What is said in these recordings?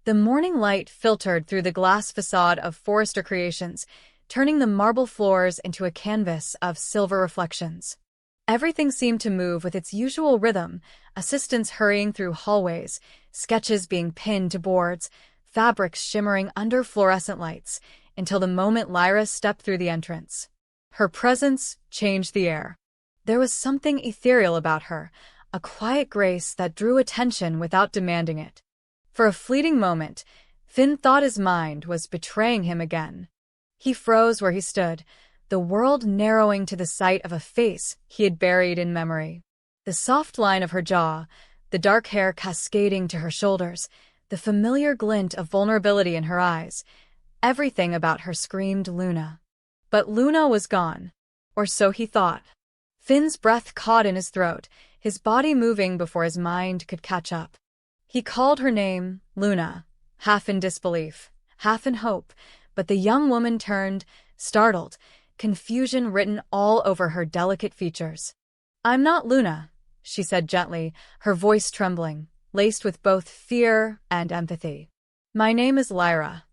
The morning light filtered through the glass facade of Forrester Creations, turning the marble floors into a canvas of silver reflections. Everything seemed to move with its usual rhythm, assistants hurrying through hallways, sketches being pinned to boards, fabrics shimmering under fluorescent lights, until the moment Lyra stepped through the entrance. Her presence changed the air. There was something ethereal about her, a quiet grace that drew attention without demanding it. For a fleeting moment, Finn thought his mind was betraying him again. He froze where he stood, the world narrowing to the sight of a face he had buried in memory. The soft line of her jaw, the dark hair cascading to her shoulders, the familiar glint of vulnerability in her eyes, everything about her screamed Luna. But Luna was gone, or so he thought. Finn's breath caught in his throat, his body moving before his mind could catch up. He called her name, Luna, half in disbelief, half in hope, but the young woman turned, startled, confusion written all over her delicate features. "I'm not Luna," she said gently, her voice trembling, laced with both fear and empathy. "My name is Lyra."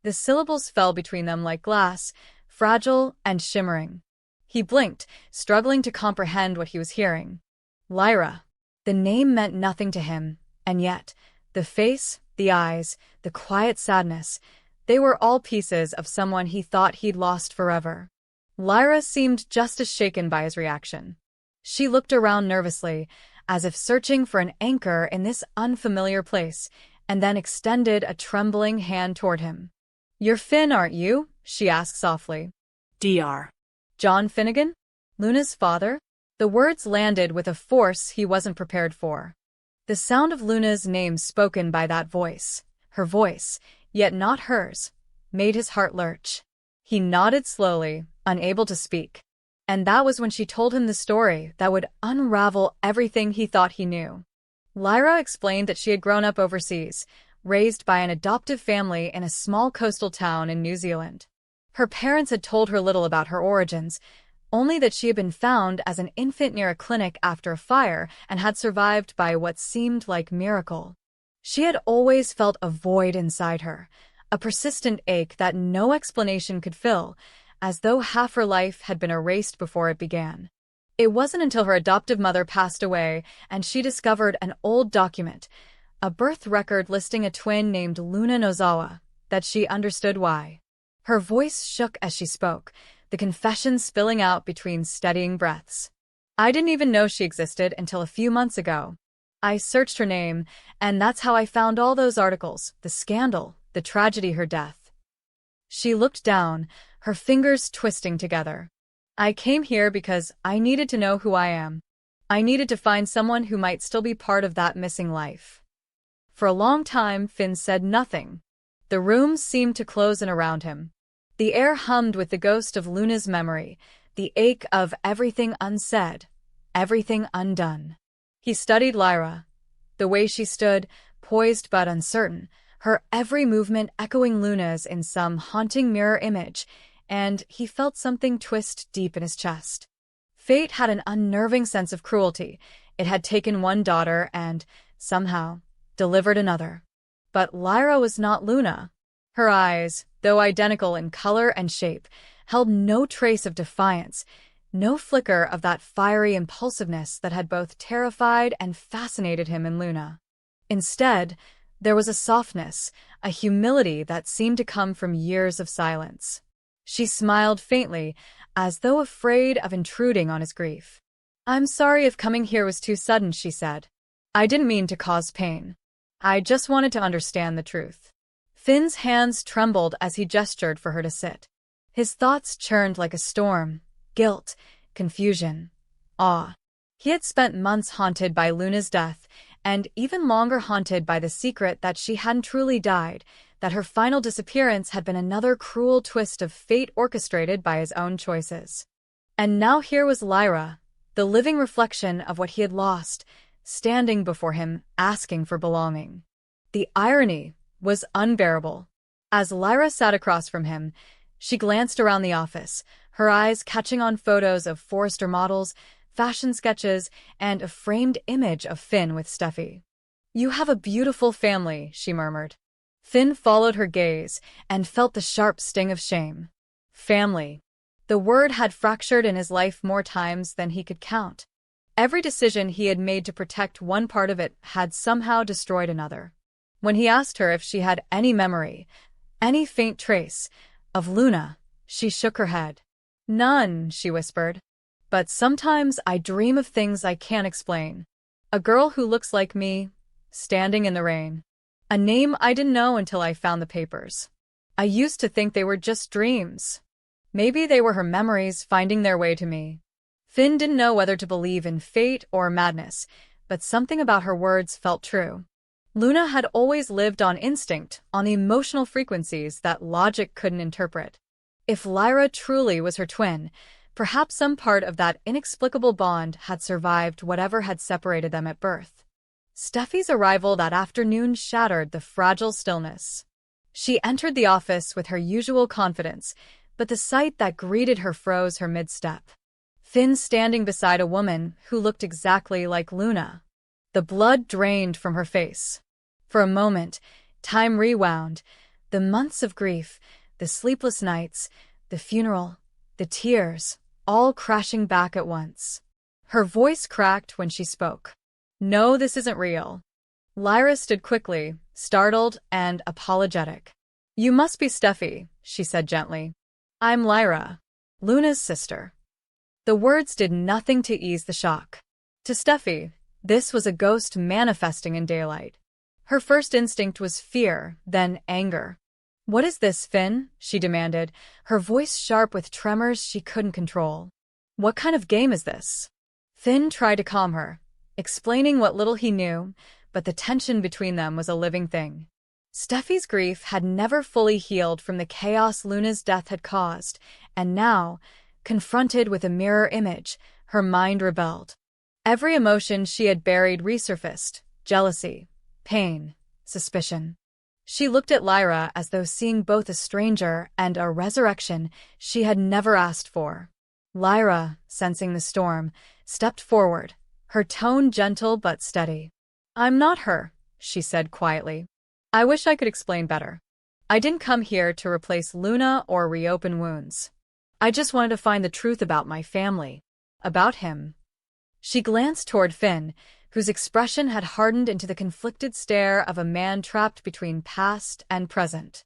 The syllables fell between them like glass, fragile and shimmering. He blinked, struggling to comprehend what he was hearing. Lyra. The name meant nothing to him, and yet, the face, the eyes, the quiet sadness, they were all pieces of someone he thought he'd lost forever. Lyra seemed just as shaken by his reaction. She looked around nervously, as if searching for an anchor in this unfamiliar place, and then extended a trembling hand toward him. "You're Finn, aren't you?" she asked softly. Dr. "John Finnegan? Luna's father?" The words landed with a force he wasn't prepared for. The sound of Luna's name spoken by that voice, her voice, yet not hers, made his heart lurch. He nodded slowly, unable to speak. And that was when she told him the story that would unravel everything he thought he knew. Lyra explained that she had grown up overseas, raised by an adoptive family in a small coastal town in New Zealand. Her parents had told her little about her origins, only that she had been found as an infant near a clinic after a fire and had survived by what seemed like miracle. She had always felt a void inside her, a persistent ache that no explanation could fill, as though half her life had been erased before it began. It wasn't until her adoptive mother passed away and she discovered an old document, a birth record listing a twin named Luna Nozawa, that she understood why. Her voice shook as she spoke, the confession spilling out between steadying breaths. "I didn't even know she existed until a few months ago. I searched her name, and that's how I found all those articles, the scandal, the tragedy, her death." She looked down, her fingers twisting together. "I came here because I needed to know who I am. I needed to find someone who might still be part of that missing life." For a long time, Finn said nothing. The room seemed to close in around him. The air hummed with the ghost of Luna's memory, the ache of everything unsaid, everything undone. He studied Lyra, the way she stood, poised but uncertain, her every movement echoing Luna's in some haunting mirror image, and he felt something twist deep in his chest. Fate had an unnerving sense of cruelty. It had taken one daughter and, somehow, delivered another. But Lyra was not Luna. Her eyes, though identical in color and shape, held no trace of defiance, no flicker of that fiery impulsiveness that had both terrified and fascinated him in Luna. Instead, there was a softness, a humility that seemed to come from years of silence. She smiled faintly, as though afraid of intruding on his grief. "I'm sorry if coming here was too sudden," she said. "I didn't mean to cause pain. I just wanted to understand the truth." Finn's hands trembled as he gestured for her to sit. His thoughts churned like a storm, guilt, confusion, awe. He had spent months haunted by Luna's death, and even longer haunted by the secret that she hadn't truly died, that her final disappearance had been another cruel twist of fate orchestrated by his own choices. And now here was Lyra, the living reflection of what he had lost, standing before him, asking for belonging. The irony was unbearable. As Lyra sat across from him, she glanced around the office, her eyes catching on photos of Forrester models, fashion sketches, and a framed image of Finn with Steffy. "You have a beautiful family," she murmured. Finn followed her gaze and felt the sharp sting of shame. Family. The word had fractured in his life more times than he could count. Every decision he had made to protect one part of it had somehow destroyed another. When he asked her if she had any memory, any faint trace, of Luna, she shook her head. "None," she whispered. "But sometimes I dream of things I can't explain. A girl who looks like me, standing in the rain. A name I didn't know until I found the papers. I used to think they were just dreams. Maybe they were her memories finding their way to me." Finn didn't know whether to believe in fate or madness, but something about her words felt true. Luna had always lived on instinct, on the emotional frequencies that logic couldn't interpret. If Lyra truly was her twin, perhaps some part of that inexplicable bond had survived whatever had separated them at birth. Steffy's arrival that afternoon shattered the fragile stillness. She entered the office with her usual confidence, but the sight that greeted her froze her mid-step. Finn standing beside a woman who looked exactly like Luna. The blood drained from her face. For a moment, time rewound. The months of grief, the sleepless nights, the funeral, the tears, all crashing back at once. Her voice cracked when she spoke. "No, this isn't real." Lyra stood quickly, startled and apologetic. "You must be Steffy," she said gently. "I'm Lyra, Luna's sister." The words did nothing to ease the shock. To Steffy, this was a ghost manifesting in daylight. Her first instinct was fear, then anger. "What is this, Finn?" she demanded, her voice sharp with tremors she couldn't control. "What kind of game is this?" Finn tried to calm her, explaining what little he knew, but the tension between them was a living thing. Steffy's grief had never fully healed from the chaos Luna's death had caused, and now, confronted with a mirror image, her mind rebelled. Every emotion she had buried resurfaced: jealousy, pain, suspicion. She looked at Lyra as though seeing both a stranger and a resurrection she had never asked for. Lyra, sensing the storm, stepped forward, her tone gentle but steady. "I'm not her," she said quietly. "I wish I could explain better. I didn't come here to replace Luna or reopen wounds. I just wanted to find the truth about my family, about him." She glanced toward Finn, whose expression had hardened into the conflicted stare of a man trapped between past and present.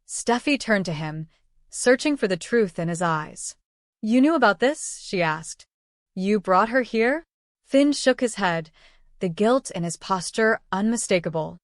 Steffy turned to him, searching for the truth in his eyes. "You knew about this?" she asked. "You brought her here?" Finn shook his head, the guilt in his posture unmistakable.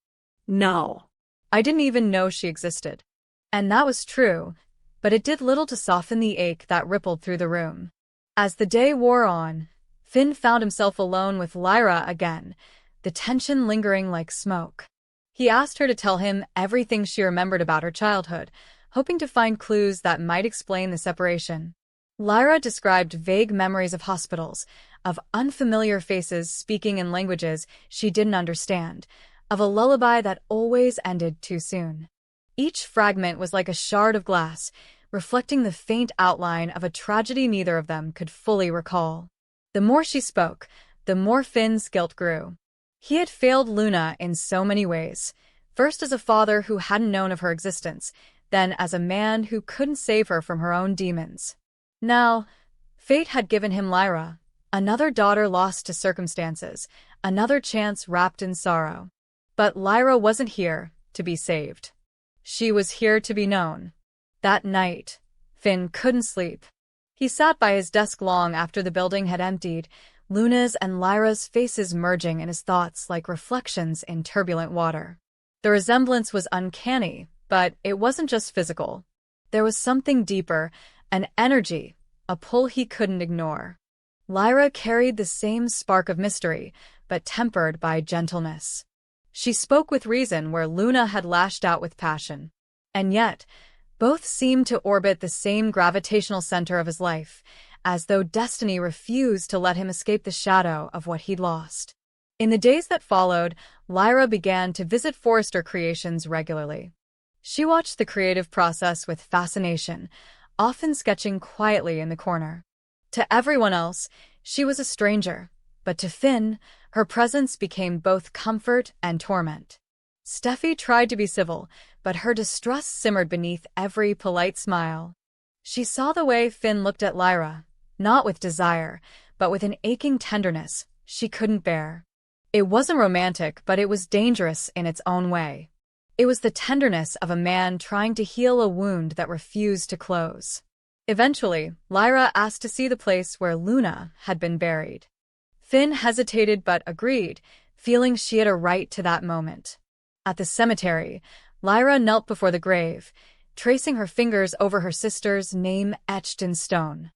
"No. I didn't even know she existed." And that was true, but it did little to soften the ache that rippled through the room. As the day wore on, Finn found himself alone with Lyra again, the tension lingering like smoke. He asked her to tell him everything she remembered about her childhood, hoping to find clues that might explain the separation. Lyra described vague memories of hospitals, of unfamiliar faces speaking in languages she didn't understand, of a lullaby that always ended too soon. Each fragment was like a shard of glass, reflecting the faint outline of a tragedy neither of them could fully recall. The more she spoke, the more Finn's guilt grew. He had failed Luna in so many ways, first as a father who hadn't known of her existence, then as a man who couldn't save her from her own demons. Now, fate had given him Lyra, another daughter lost to circumstances, another chance wrapped in sorrow. But Lyra wasn't here to be saved. She was here to be known. That night, Finn couldn't sleep. He sat by his desk long after the building had emptied, Luna's and Lyra's faces merging in his thoughts like reflections in turbulent water. The resemblance was uncanny, but it wasn't just physical. There was something deeper, an energy, a pull he couldn't ignore. Lyra carried the same spark of mystery, but tempered by gentleness. She spoke with reason where Luna had lashed out with passion. And yet, both seemed to orbit the same gravitational center of his life, as though destiny refused to let him escape the shadow of what he'd lost. In the days that followed, Lyra began to visit Forrester Creations regularly. She watched the creative process with fascination, often sketching quietly in the corner. To everyone else, she was a stranger, but to Finn, her presence became both comfort and torment. Steffi tried to be civil, but her distrust simmered beneath every polite smile. She saw the way Finn looked at Lyra, not with desire, but with an aching tenderness she couldn't bear. It wasn't romantic, but it was dangerous in its own way. It was the tenderness of a man trying to heal a wound that refused to close. Eventually, Lyra asked to see the place where Luna had been buried. Finn hesitated but agreed, feeling she had a right to that moment. At the cemetery, Lyra knelt before the grave, tracing her fingers over her sister's name etched in stone.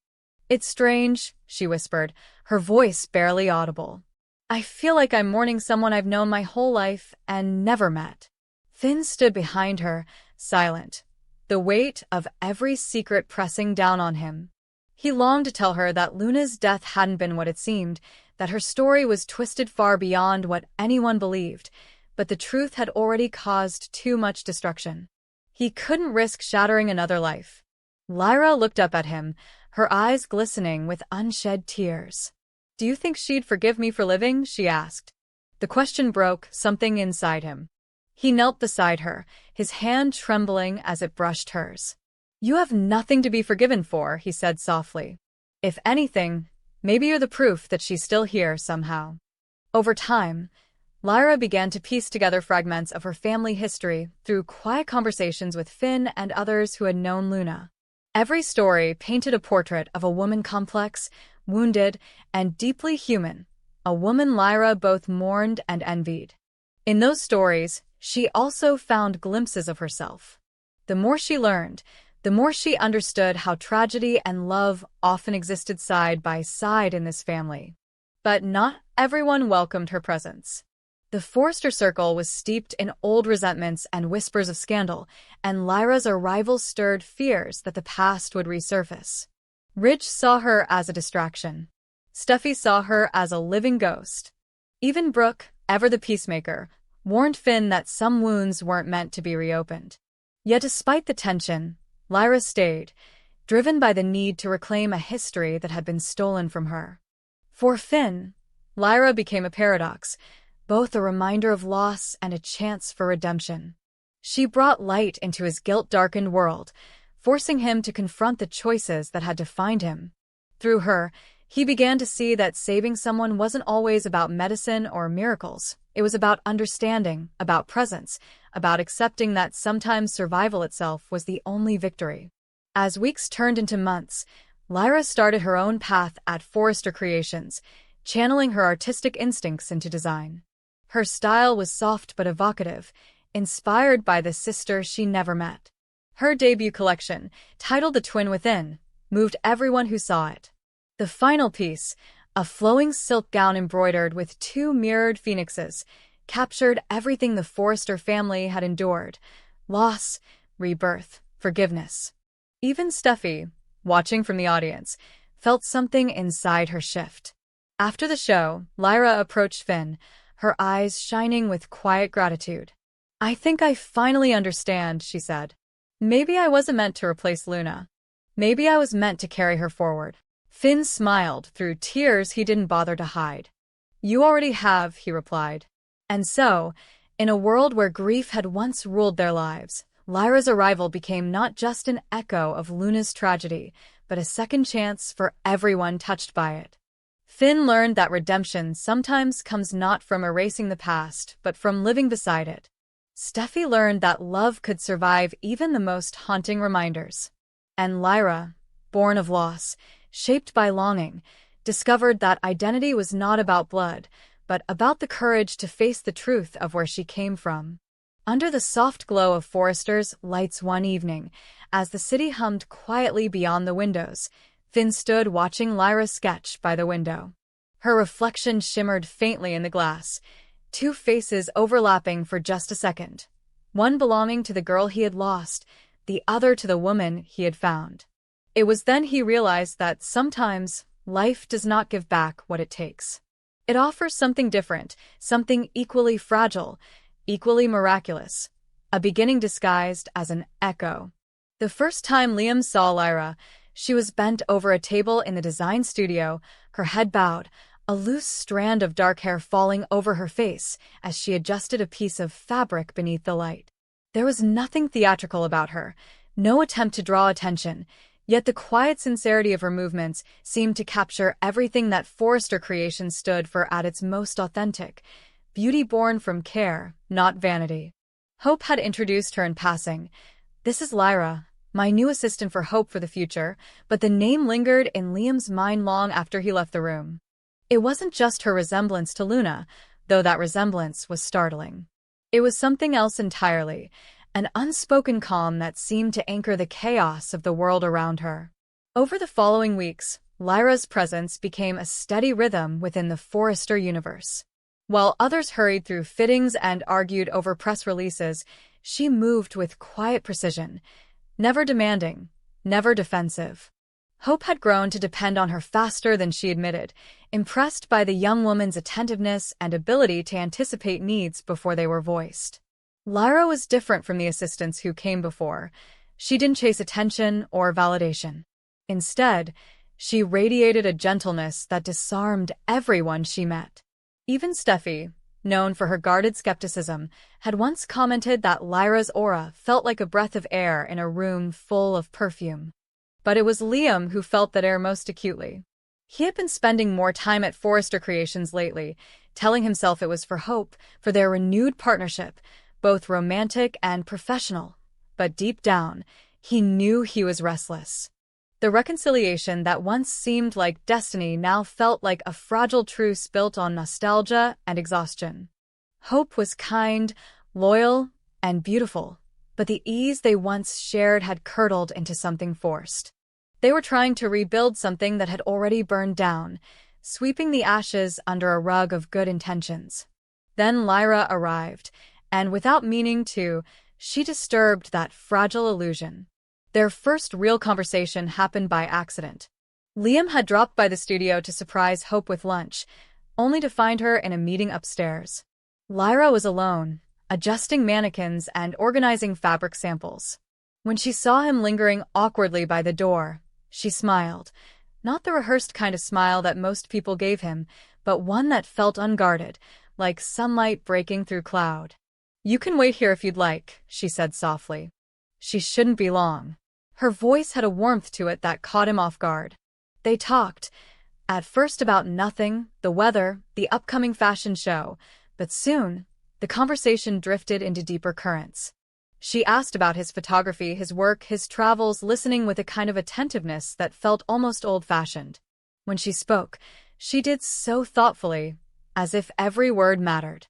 "It's strange," she whispered, her voice barely audible. "I feel like I'm mourning someone I've known my whole life and never met." Finn stood behind her, silent, the weight of every secret pressing down on him. He longed to tell her that Luna's death hadn't been what it seemed, that her story was twisted far beyond what anyone believed, but the truth had already caused too much destruction. He couldn't risk shattering another life. Lyra looked up at him, her eyes glistening with unshed tears. "Do you think she'd forgive me for living?" she asked. The question broke something inside him. He knelt beside her, his hand trembling as it brushed hers. "You have nothing to be forgiven for," he said softly. "If anything, maybe you're the proof that she's still here somehow." Over time, Lyra began to piece together fragments of her family history through quiet conversations with Finn and others who had known Luna. Every story painted a portrait of a woman complex, wounded, and deeply human, a woman Lyra both mourned and envied. In those stories, she also found glimpses of herself. The more she learned, the more she understood how tragedy and love often existed side by side in this family. But not everyone welcomed her presence. The Forrester circle was steeped in old resentments and whispers of scandal, and Lyra's arrival stirred fears that the past would resurface. Ridge saw her as a distraction. Steffy saw her as a living ghost. Even Brooke, ever the peacemaker, warned Finn that some wounds weren't meant to be reopened. Yet despite the tension, Lyra stayed, driven by the need to reclaim a history that had been stolen from her. For Finn, Lyra became a paradox, both a reminder of loss and a chance for redemption. She brought light into his guilt-darkened world, forcing him to confront the choices that had defined him. Through her, he began to see that saving someone wasn't always about medicine or miracles. It was about understanding, about presence, about accepting that sometimes survival itself was the only victory. As weeks turned into months, Lyra started her own path at Forrester Creations, channeling her artistic instincts into design. Her style was soft but evocative, inspired by the sister she never met. Her debut collection, titled The Twin Within, moved everyone who saw it. The final piece, a flowing silk gown embroidered with two mirrored phoenixes, captured everything the Forrester family had endured: loss, rebirth, forgiveness. Even Steffy, watching from the audience, felt something inside her shift. After the show, Lyra approached Finn, her eyes shining with quiet gratitude. "I think I finally understand," she said. "Maybe I wasn't meant to replace Luna. Maybe I was meant to carry her forward." Finn smiled through tears he didn't bother to hide. "You already have," he replied. And so, in a world where grief had once ruled their lives, Lyra's arrival became not just an echo of Luna's tragedy, but a second chance for everyone touched by it. Finn learned that redemption sometimes comes not from erasing the past, but from living beside it. Steffi learned that love could survive even the most haunting reminders. And Lyra, born of loss, shaped by longing, discovered that identity was not about blood, but about the courage to face the truth of where she came from. Under the soft glow of Forrester's lights one evening, as the city hummed quietly beyond the windows, Finn stood watching Lyra sketch by the window. Her reflection shimmered faintly in the glass, two faces overlapping for just a second, one belonging to the girl he had lost, the other to the woman he had found. It was then he realized that sometimes life does not give back what it takes. It offers something different, something equally fragile, equally miraculous, a beginning disguised as an echo. The first time Liam saw Lyra, she was bent over a table in the design studio, her head bowed, a loose strand of dark hair falling over her face as she adjusted a piece of fabric beneath the light. There was nothing theatrical about her, no attempt to draw attention, yet the quiet sincerity of her movements seemed to capture everything that Forrester Creations stood for at its most authentic, beauty born from care, not vanity. Hope had introduced her in passing. "This is Lyra, my new assistant for Hope for the future," but the name lingered in Liam's mind long after he left the room. It wasn't just her resemblance to Luna, though that resemblance was startling. It was something else entirely, an unspoken calm that seemed to anchor the chaos of the world around her. Over the following weeks, Lyra's presence became a steady rhythm within the Forrester universe. While others hurried through fittings and argued over press releases, she moved with quiet precision, never demanding, never defensive. Hope had grown to depend on her faster than she admitted, impressed by the young woman's attentiveness and ability to anticipate needs before they were voiced. Lyra was different from the assistants who came before. She didn't chase attention or validation. Instead, she radiated a gentleness that disarmed everyone she met. Even Steffy, known for her guarded skepticism, had once commented that Lyra's aura felt like a breath of air in a room full of perfume. But it was Liam who felt that air most acutely. He had been spending more time at Forrester Creations lately, telling himself it was for Hope, for their renewed partnership, both romantic and professional. But deep down, he knew he was restless. The reconciliation that once seemed like destiny now felt like a fragile truce built on nostalgia and exhaustion. Hope was kind, loyal, and beautiful, but the ease they once shared had curdled into something forced. They were trying to rebuild something that had already burned down, sweeping the ashes under a rug of good intentions. Then Lyra arrived, and without meaning to, she disturbed that fragile illusion. Their first real conversation happened by accident. Liam had dropped by the studio to surprise Hope with lunch, only to find her in a meeting upstairs. Lyra was alone, adjusting mannequins and organizing fabric samples. When she saw him lingering awkwardly by the door, she smiled. Not the rehearsed kind of smile that most people gave him, but one that felt unguarded, like sunlight breaking through cloud. "You can wait here if you'd like," she said softly. She shouldn't be long. Her voice had a warmth to it that caught him off guard. They talked, at first about nothing, the weather, the upcoming fashion show, but soon, the conversation drifted into deeper currents. She asked about his photography, his work, his travels, listening with a kind of attentiveness that felt almost old-fashioned. When she spoke, she did so thoughtfully, as if every word mattered.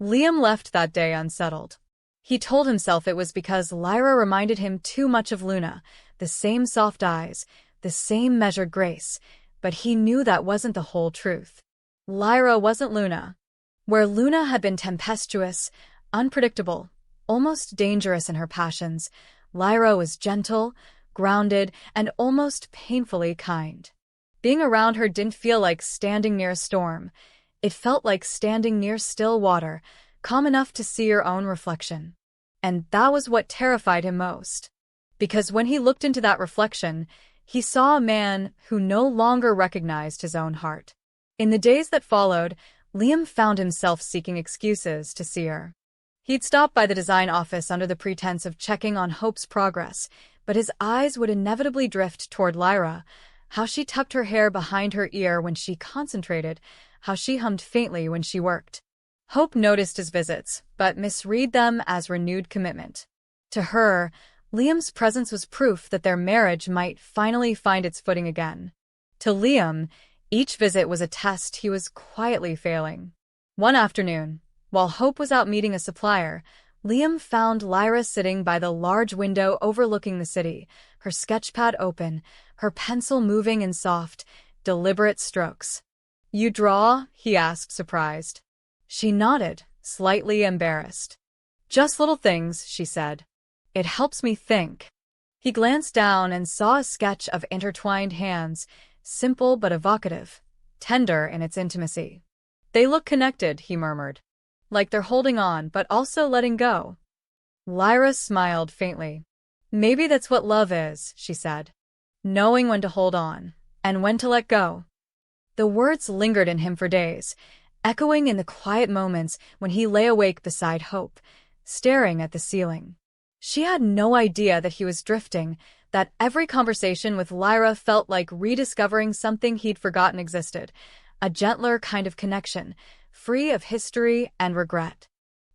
Liam left that day unsettled. He told himself it was because Lyra reminded him too much of Luna, the same soft eyes, the same measured grace, but he knew that wasn't the whole truth. Lyra wasn't Luna. Where Luna had been tempestuous, unpredictable, almost dangerous in her passions, Lyra was gentle, grounded, and almost painfully kind. Being around her didn't feel like standing near a storm. It felt like standing near still water, calm enough to see your own reflection. And that was what terrified him most. Because when he looked into that reflection, he saw a man who no longer recognized his own heart. In the days that followed, Liam found himself seeking excuses to see her. He'd stop by the design office under the pretense of checking on Hope's progress, but his eyes would inevitably drift toward Lyra, how she tucked her hair behind her ear when she concentrated, how she hummed faintly when she worked. Hope noticed his visits, but misread them as renewed commitment. To her, Liam's presence was proof that their marriage might finally find its footing again. To Liam, each visit was a test he was quietly failing. One afternoon, while Hope was out meeting a supplier, Liam found Lyra sitting by the large window overlooking the city, her sketchpad open, her pencil moving in soft, deliberate strokes. "You draw?" he asked, surprised. She nodded, slightly embarrassed. "Just little things," she said. "It helps me think." He glanced down and saw a sketch of intertwined hands, simple but evocative, tender in its intimacy. "They look connected," he murmured. "Like they're holding on but also letting go." Lyra smiled faintly. "Maybe that's what love is," she said. "Knowing when to hold on, and when to let go." The words lingered in him for days, echoing in the quiet moments when he lay awake beside Hope, staring at the ceiling. She had no idea that he was drifting, that every conversation with Lyra felt like rediscovering something he'd forgotten existed, a gentler kind of connection, free of history and regret.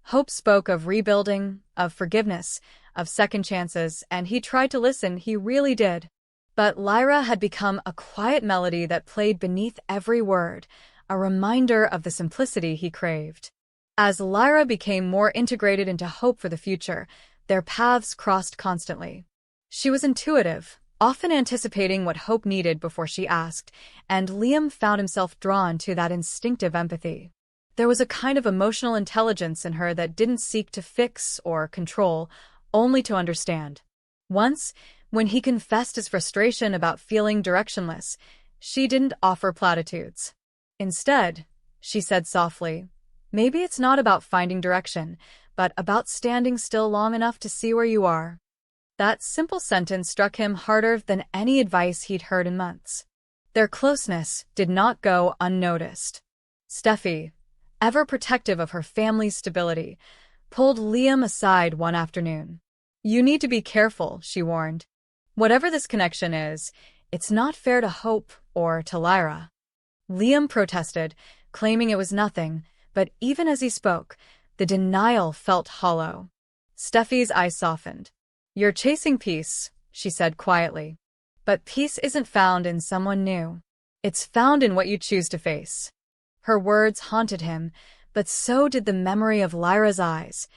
Hope spoke of rebuilding, of forgiveness, of second chances, and he tried to listen, he really did. But Lyra had become a quiet melody that played beneath every word, a reminder of the simplicity he craved. As Lyra became more integrated into Hope for the future, their paths crossed constantly. She was intuitive, often anticipating what Hope needed before she asked, and Liam found himself drawn to that instinctive empathy. There was a kind of emotional intelligence in her that didn't seek to fix or control, only to understand. Once, when he confessed his frustration about feeling directionless, she didn't offer platitudes. Instead, she said softly, "Maybe it's not about finding direction, but about standing still long enough to see where you are." That simple sentence struck him harder than any advice he'd heard in months. Their closeness did not go unnoticed. Steffy, ever protective of her family's stability, pulled Liam aside one afternoon. "You need to be careful," she warned. "Whatever this connection is, it's not fair to Hope or to Lyra." Liam protested, claiming it was nothing, but even as he spoke, the denial felt hollow. Steffy's eyes softened. "You're chasing peace," she said quietly. "But peace isn't found in someone new. It's found in what you choose to face." Her words haunted him, but so did the memory of Lyra's eyes,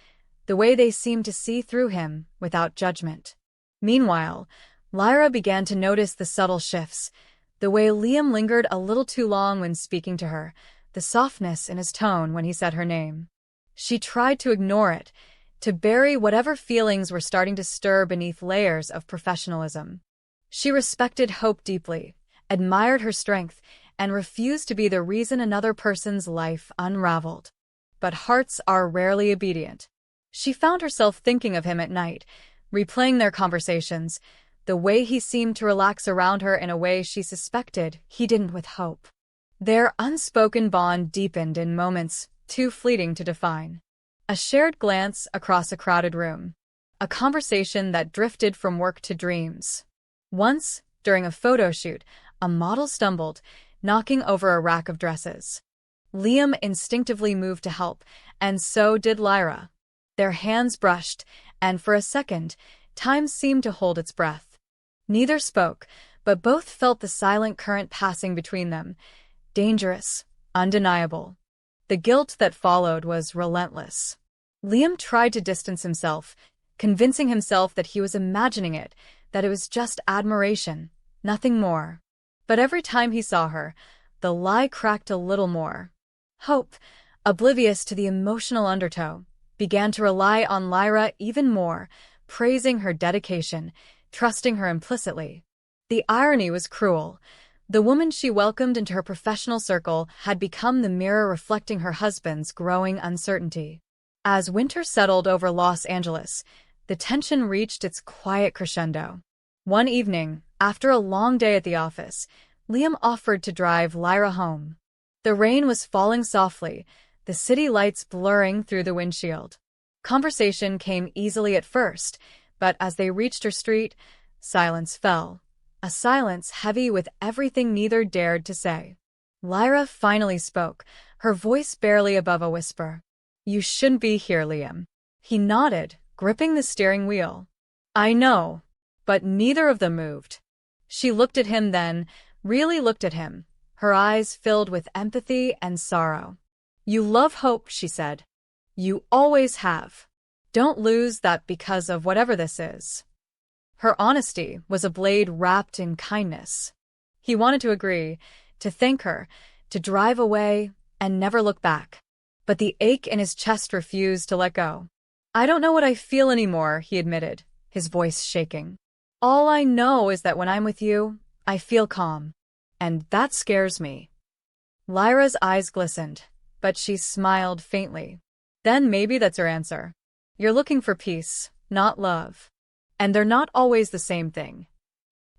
the way they seemed to see through him without judgment. Meanwhile, Lyra began to notice the subtle shifts, the way Liam lingered a little too long when speaking to her, the softness in his tone when he said her name. She tried to ignore it, to bury whatever feelings were starting to stir beneath layers of professionalism. She respected Hope deeply, admired her strength, and refused to be the reason another person's life unraveled. But hearts are rarely obedient. She found herself thinking of him at night, replaying their conversations, the way he seemed to relax around her in a way she suspected he didn't with Hope. Their unspoken bond deepened in moments too fleeting to define. A shared glance across a crowded room. A conversation that drifted from work to dreams. Once, during a photo shoot, a model stumbled, knocking over a rack of dresses. Liam instinctively moved to help, and so did Lyra. Their hands brushed, and for a second, time seemed to hold its breath. Neither spoke, but both felt the silent current passing between them. Dangerous, undeniable. The guilt that followed was relentless. Liam tried to distance himself, convincing himself that he was imagining it, that it was just admiration, nothing more. But every time he saw her, the lie cracked a little more. Hope, oblivious to the emotional undertow, began to rely on Lyra even more, praising her dedication, trusting her implicitly. The irony was cruel. The woman she welcomed into her professional circle had become the mirror reflecting her husband's growing uncertainty. As winter settled over Los Angeles, the tension reached its quiet crescendo. One evening, after a long day at the office, Liam offered to drive Lyra home. The rain was falling softly, the city lights blurring through the windshield. Conversation came easily at first, but as they reached her street, silence fell. A silence heavy with everything neither dared to say. Lyra finally spoke, her voice barely above a whisper. "You shouldn't be here, Liam." He nodded, gripping the steering wheel. "I know." But neither of them moved. She looked at him then, really looked at him, her eyes filled with empathy and sorrow. "You love Hope," she said. "You always have. Don't lose that because of whatever this is." Her honesty was a blade wrapped in kindness. He wanted to agree, to thank her, to drive away and never look back. But the ache in his chest refused to let go. "I don't know what I feel anymore," he admitted, his voice shaking. "All I know is that when I'm with you, I feel calm. And that scares me." Lyra's eyes glistened, but she smiled faintly. "Then maybe that's her answer. You're looking for peace, not love. And they're not always the same thing."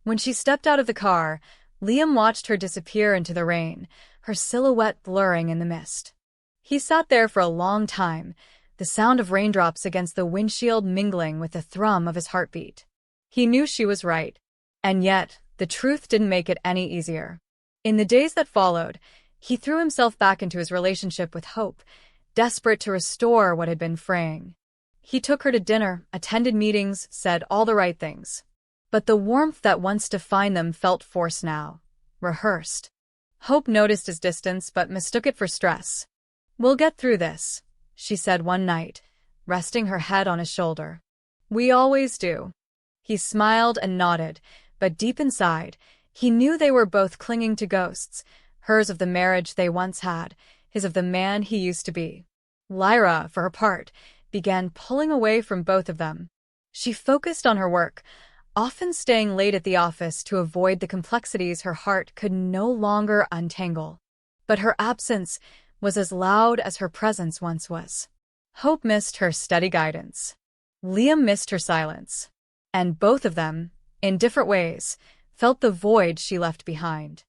When she stepped out of the car, Liam watched her disappear into the rain, her silhouette blurring in the mist. He sat there for a long time, the sound of raindrops against the windshield mingling with the thrum of his heartbeat. He knew she was right, and yet the truth didn't make it any easier. In the days that followed, he threw himself back into his relationship with Hope, desperate to restore what had been fraying. He took her to dinner, attended meetings, said all the right things. But the warmth that once defined them felt forced now, rehearsed. Hope noticed his distance but mistook it for stress. "We'll get through this," she said one night, resting her head on his shoulder. "We always do." He smiled and nodded, but deep inside, he knew they were both clinging to ghosts, hers of the marriage they once had, his of the man he used to be. Lyra, for her part, began pulling away from both of them. She focused on her work, often staying late at the office to avoid the complexities her heart could no longer untangle. But her absence was as loud as her presence once was. Hope missed her steady guidance. Liam missed her silence. And both of them, in different ways, felt the void she left behind.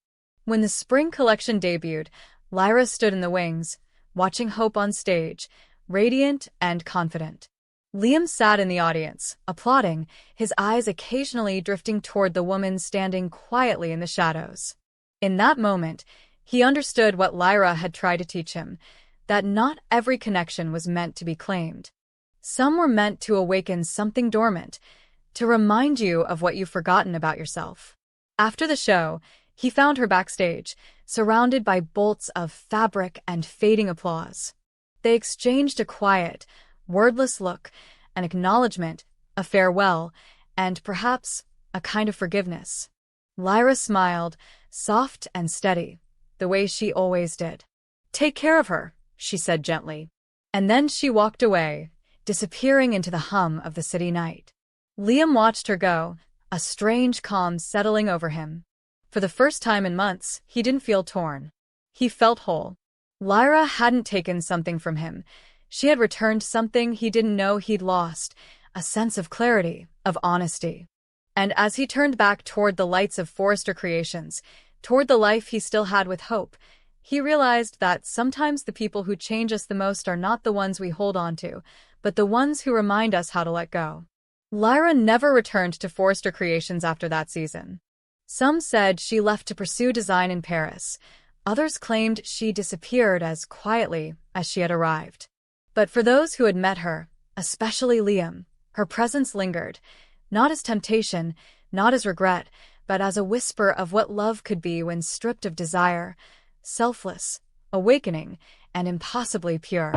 When the spring collection debuted, Lyra stood in the wings, watching Hope on stage, radiant and confident. Liam sat in the audience, applauding, his eyes occasionally drifting toward the woman standing quietly in the shadows. In that moment, he understood what Lyra had tried to teach him, that not every connection was meant to be claimed. Some were meant to awaken something dormant, to remind you of what you've forgotten about yourself. After the show, he found her backstage, surrounded by bolts of fabric and fading applause. They exchanged a quiet, wordless look, an acknowledgement, a farewell, and perhaps a kind of forgiveness. Lyra smiled, soft and steady, the way she always did. "Take care of her," she said gently. And then she walked away, disappearing into the hum of the city night. Liam watched her go, a strange calm settling over him. For the first time in months, he didn't feel torn. He felt whole. Lyra hadn't taken something from him. She had returned something he didn't know he'd lost, a sense of clarity, of honesty. And as he turned back toward the lights of Forrester Creations, toward the life he still had with Hope, he realized that sometimes the people who change us the most are not the ones we hold on to, but the ones who remind us how to let go. Lyra never returned to Forrester Creations after that season. Some said she left to pursue design in Paris. Others claimed she disappeared as quietly as she had arrived. But for those who had met her, especially Liam, her presence lingered, not as temptation, not as regret, but as a whisper of what love could be when stripped of desire, selfless, awakening, and impossibly pure.